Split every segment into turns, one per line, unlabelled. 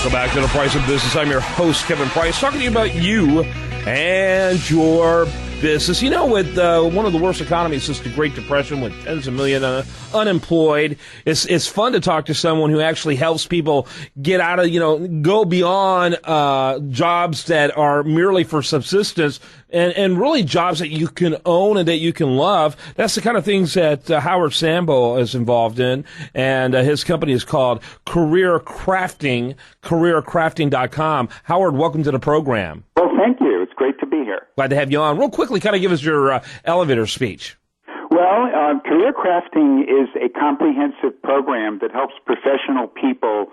Welcome back to The Price of Business. I'm your host, Kevin Price, talking to you about you and your business. You know, with one of the worst economies since the Great Depression, with tens of millions unemployed, it's fun to talk to someone who actually helps people get out of, go beyond jobs that are merely for subsistence and really jobs that you can own and that you can love. That's the kind of things that Howard Sambol is involved in, and his company is called Career Crafting, careercrafting.com. Howard, welcome to the program.
Well, thank you. It's great to be here.
Glad to have you on. Real quickly, kind of give us your elevator speech.
Well, Career Crafting is a comprehensive program that helps professional people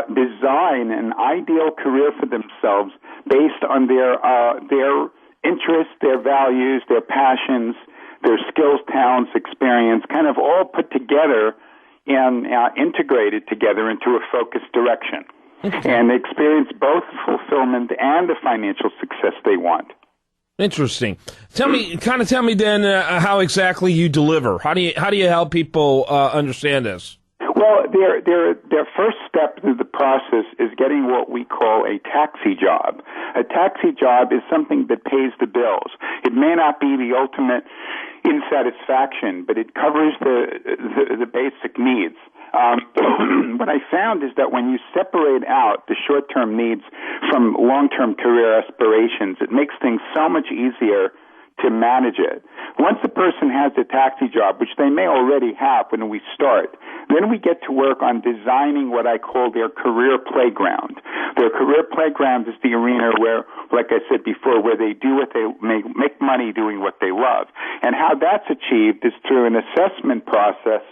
design an ideal career for themselves based on their interests, their values, their passions, their skills, talents, experience, kind of all put together and integrated together into a focused direction. Okay. And experience both fulfillment and the financial success they want.
Interesting. Tell me then how exactly you deliver. How do you help people understand this?
Well, their first step through the process is getting what we call a taxi job. A taxi job is something that pays the bills. It may not be the ultimate in satisfaction, but it covers the basic needs. What I found is that when you separate out the short-term needs from long-term career aspirations, it makes things so much easier to manage it. Once a person has a taxi job, which they may already have when we start, then we get to work on designing what I call their career playground. Their career playground is the arena where, like I said before, where they do what they make money doing what they love. And how that's achieved is through an assessment process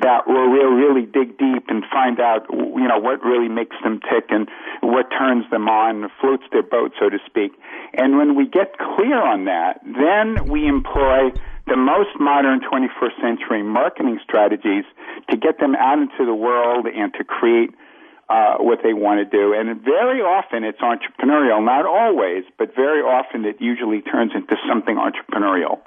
that where we'll really dig deep and find out, what really makes them tick and what turns them on, floats their boat, so to speak. And when we get clear on that, then we employ the most modern 21st century marketing strategies to get them out into the world and to create what they want to do. And very often it's entrepreneurial, not always, but very often it usually turns into something entrepreneurial.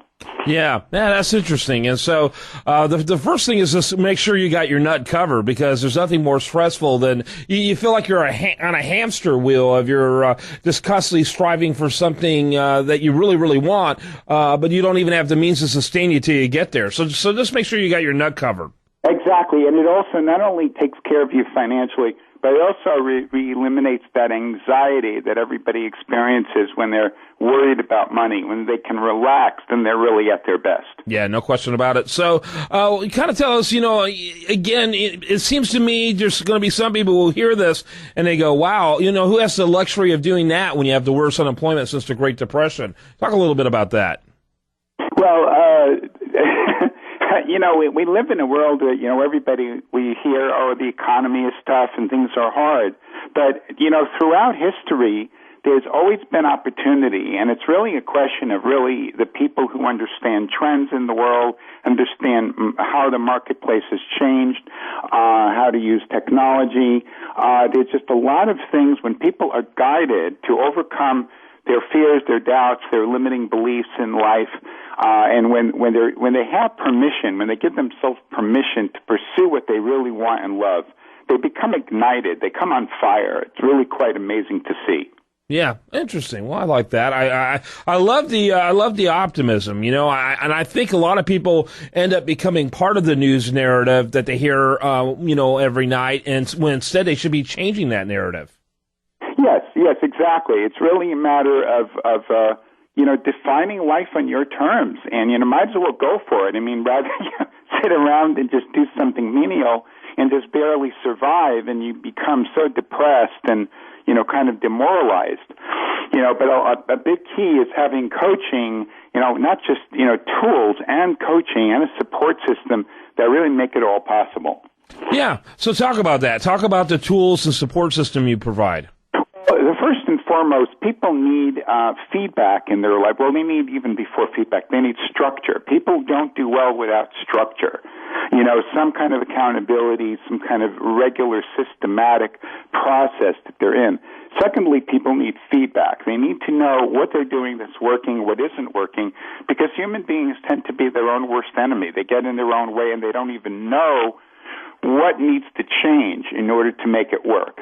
Yeah, that's interesting. And so the first thing is just make sure you got your nut covered, because there's nothing more stressful than you feel like you're on a hamster wheel of you're just constantly striving for something that you really, really want, but you don't even have the means to sustain you till you get there. So just make sure you got your nut covered. Exactly,
and it also not only takes care of you financially, but it also eliminates that anxiety that everybody experiences when they're worried about money. When they can relax, then they're really at their best.
Yeah, no question about it. So kind of tell us, again, it seems to me there's going to be some people who will hear this and they go, wow, who has the luxury of doing that when you have the worst unemployment since the Great Depression? Talk a little bit about that.
Well, we live in a world where, everybody, we hear, the economy is tough and things are hard. But, throughout history, there's always been opportunity. And it's really a question of really the people who understand trends in the world, understand how the marketplace has changed, how to use technology. There's just a lot of things when people are guided to overcome their fears, their doubts, their limiting beliefs in life, and when they have permission, when they give themselves permission to pursue what they really want and love, they become ignited. They come on fire. It's really quite amazing to see.
Yeah, interesting. Well, I like that. I love the optimism. And I think a lot of people end up becoming part of the news narrative that they hear, every night, and when instead they should be changing that narrative.
Yes, exactly. It's really a matter of defining life on your terms, and might as well go for it. I mean, rather than sit around and just do something menial and just barely survive, and you become so depressed and kind of demoralized. But a big key is having coaching. Not just tools and coaching and a support system that really make it all possible.
Yeah. So talk about that. Talk about the tools and support system you provide.
First and foremost, people need feedback in their life. Well, they need, even before feedback, they need structure. People don't do well without structure. Some kind of accountability, some kind of regular systematic process that they're in. Secondly, people need feedback. They need to know what they're doing that's working, what isn't working, because human beings tend to be their own worst enemy. They get in their own way and they don't even know what needs to change in order to make it work.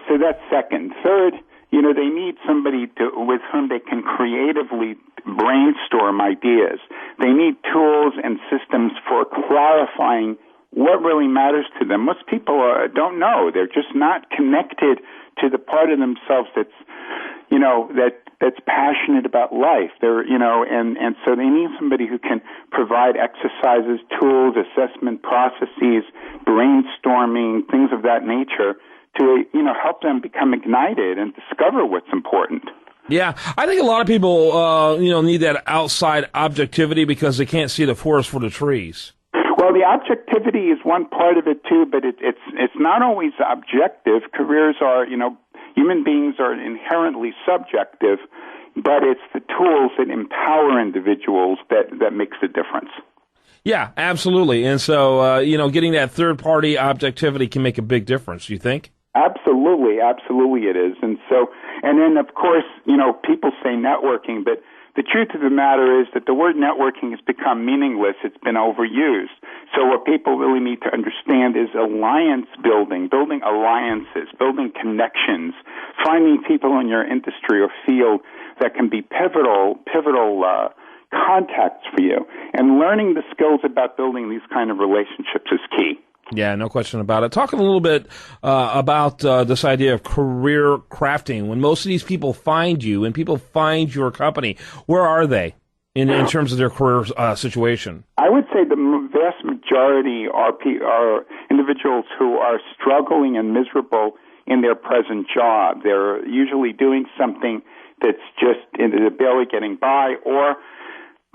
So that's second. Third, they need somebody with whom they can creatively brainstorm ideas. They need tools and systems for clarifying what really matters to them. Most people don't know. They're just not connected to the part of themselves that's passionate about life. And so they need somebody who can provide exercises, tools, assessment processes, brainstorming, things of that nature to, help them become ignited and discover what's important.
Yeah, I think a lot of people, need that outside objectivity because they can't see the forest for the trees.
Well, the objectivity is one part of it too, but it's not always objective. Careers are, human beings are inherently subjective, but it's the tools that empower individuals that makes the difference.
Yeah, absolutely. And so, getting that third-party objectivity can make a big difference, you think?
Absolutely it is. And then, of course, people say networking, but the truth of the matter is that the word networking has become meaningless. It's been overused. So what people really need to understand is alliance building alliances, building connections, finding people in your industry or field that can be pivotal contacts for you. And learning the skills about building these kind of relationships is key.
Yeah, no question about it. Talking a little bit about this idea of career crafting. When most of these people find you and people find your company, where are they in terms of their career situation?
I would say the vast majority are individuals who are struggling and miserable in their present job. They're usually doing something that's just they're barely getting by, or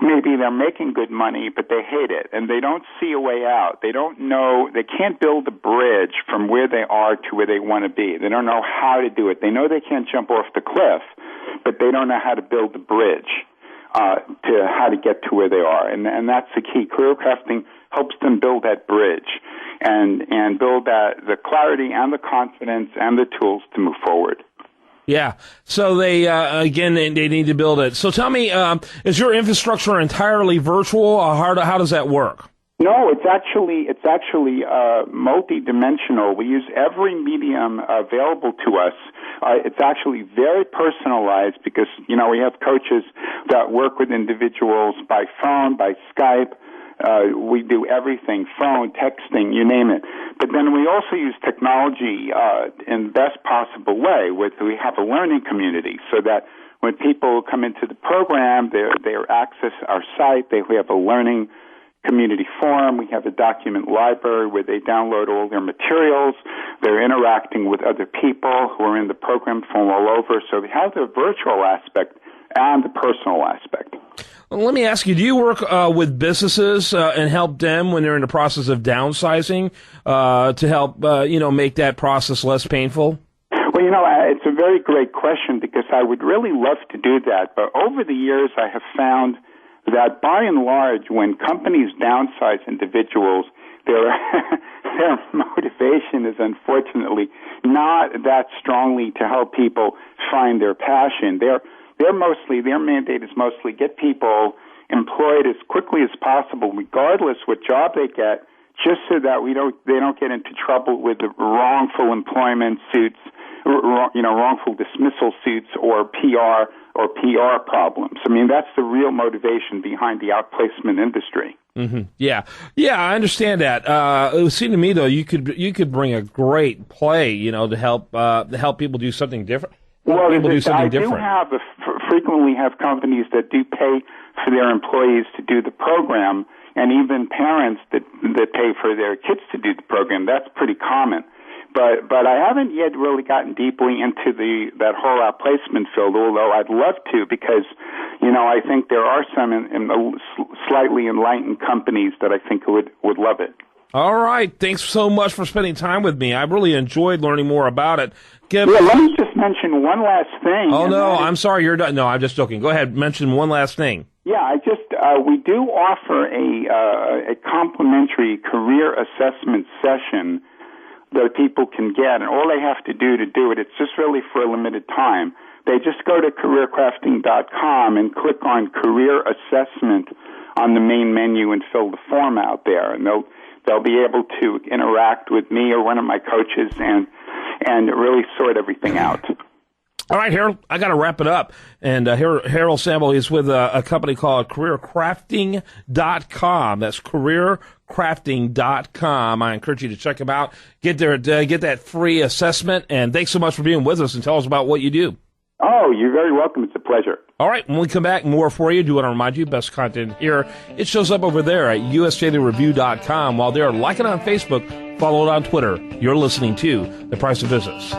maybe they're making good money, but they hate it, and they don't see a way out. They don't know, they can't build a bridge from where they are to where they want to be. They don't know how to do it. They know they can't jump off the cliff, but they don't know how to build the bridge to how to get to where they are. And that's the key. Career crafting helps them build that bridge and build the clarity and the confidence and the tools to move forward.
Yeah. So they need to build it. So tell me, is your infrastructure entirely virtual, or how does that work?
No, it's actually multi-dimensional. We use every medium available to us. It's actually very personalized because, we have coaches that work with individuals by phone, by Skype. We do everything, phone, texting, you name it. But then we also use technology in the best possible way. We have a learning community so that when people come into the program, they access our site. We have a learning community forum. We have a document library where they download all their materials. They're interacting with other people who are in the program from all over. So we have the virtual aspect and the personal aspect.
Well, let me ask you, do you work with businesses and help them when they're in the process of downsizing to help, make that process less painful?
Well, it's a very great question because I would really love to do that. But over the years, I have found that by and large, when companies downsize individuals, their motivation is unfortunately not that strongly to help people find their passion. Their mandate is mostly get people employed as quickly as possible, regardless what job they get, just so that they don't get into trouble with the wrongful employment suits, wrongful dismissal suits, or PR problems. I mean, that's the real motivation behind the outplacement industry.
Mm-hmm. Yeah, I understand that. It would seem to me though you could bring a great play, to help people do something different.
Well, frequently have companies that do pay for their employees to do the program, and even parents that pay for their kids to do the program. That's pretty common. But I haven't yet really gotten deeply into that whole outplacement field, although I'd love to, because I think there are some in slightly enlightened companies that I think would love it.
All right. Thanks so much for spending time with me. I really enjoyed learning more about it.
Let me just mention one last thing.
Oh, no, I'm sorry. You're done. No, I'm just joking. Go ahead. Mention one last thing.
Yeah, we do offer a complimentary career assessment session that people can get, and all they have to do it's just really for a limited time. They just go to careercrafting.com and click on career assessment on the main menu and fill the form out there, and they'll they'll be able to interact with me or one of my coaches and really sort everything out.
All right, Harold, I got to wrap it up. And Harold Sambol is with a company called careercrafting.com. That's careercrafting.com. I encourage you to check them out. Get that free assessment. And thanks so much for being with us and tell us about what you do.
Oh, you're very welcome. It's a pleasure.
All right, when we come back, more for you. Do want to remind you, best content here. It shows up over there at usdailyreview.com. While there, like it on Facebook, follow it on Twitter. You're listening to The Price of Business.